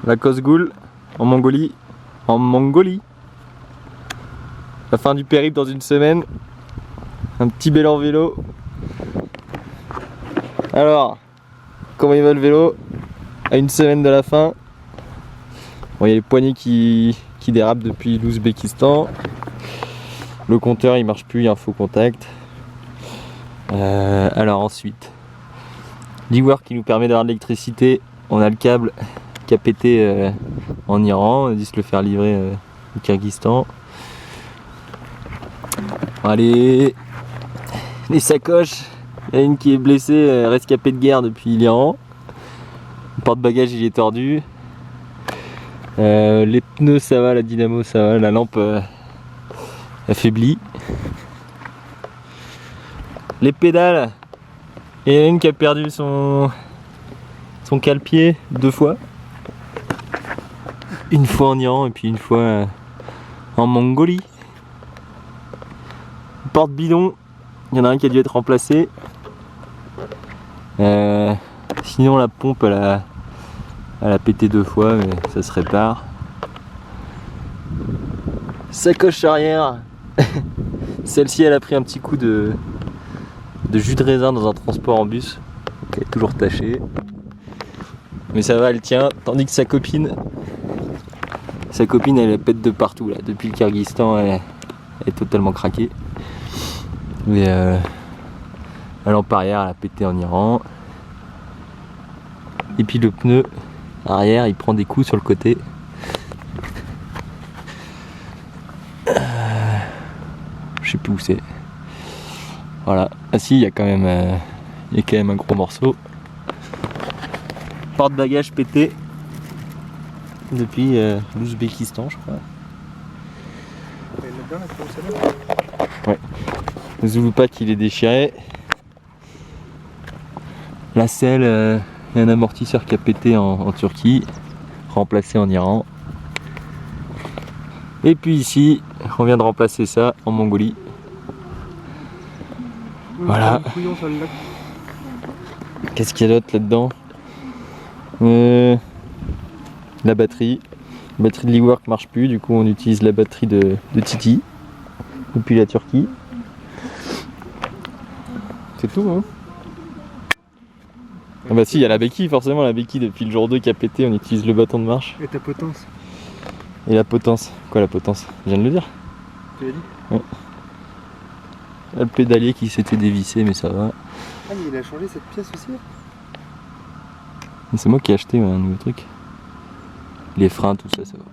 La Kosgoul en Mongolie. En Mongolie. La fin du périple dans une semaine. Un petit bel en vélo. Alors, comment il va le vélo à une semaine de la fin? Bon, il y a les poignées qui dérapent depuis l'Ouzbékistan. Le compteur il marche plus, il y a un faux contact. Alors ensuite, l'e-work qui nous permet d'avoir de l'électricité. On a le câble qui a pété en Iran. On a dû se le faire livrer au Kyrgyzstan. Allez, les sacoches. Il y en a une qui est blessée, rescapée de guerre depuis l'Iran. Le porte-bagages il est tordu. Les pneus ça va, la dynamo ça va, la lampe affaiblie. Les pédales, il y en a une qui a perdu son cale-pied 2 fois. Une fois en Iran et puis une fois en Mongolie. Porte-bidon, il y en a un qui a dû être remplacé. Sinon la pompe elle a pété 2 fois mais ça se répare. Sacoche arrière. Celle-ci elle a pris un petit coup de jus de raisin dans un transport en bus. Donc elle est toujours tachée. Mais ça va, elle tient. Tandis que sa copine elle pète de partout là. Depuis le Kyrgyzstan elle est totalement craquée. Mais la lampe arrière elle a pété en Iran. Et puis le pneu arrière il prend des coups sur le côté. Je sais plus où c'est. Voilà. Ah si, il y a quand même un gros morceau. Porte-bagages pété depuis l'Ouzbékistan je crois. Ouais. Le Zulupak il est déchiré. La selle, il y a un amortisseur qui a pété en Turquie, remplacé en Iran. Et puis ici, on vient de remplacer ça en Mongolie. Voilà. Qu'est-ce qu'il y a d'autre là-dedans? La batterie. La batterie de l'e-work marche plus, du coup on utilise la batterie de Titi depuis la Turquie. C'est tout hein. Ah bah si, il y a la béquille forcément, la béquille depuis le jour 2 qui a pété, on utilise le bâton de marche. Et ta potence? Et la potence. Quoi la potence? Je viens de le dire. Tu l'as dit? Ouais. Le pédalier qui s'était dévissé mais ça va. Ah mais il a changé cette pièce aussi? C'est moi qui ai acheté un nouveau truc. Les freins, tout ça, ça va.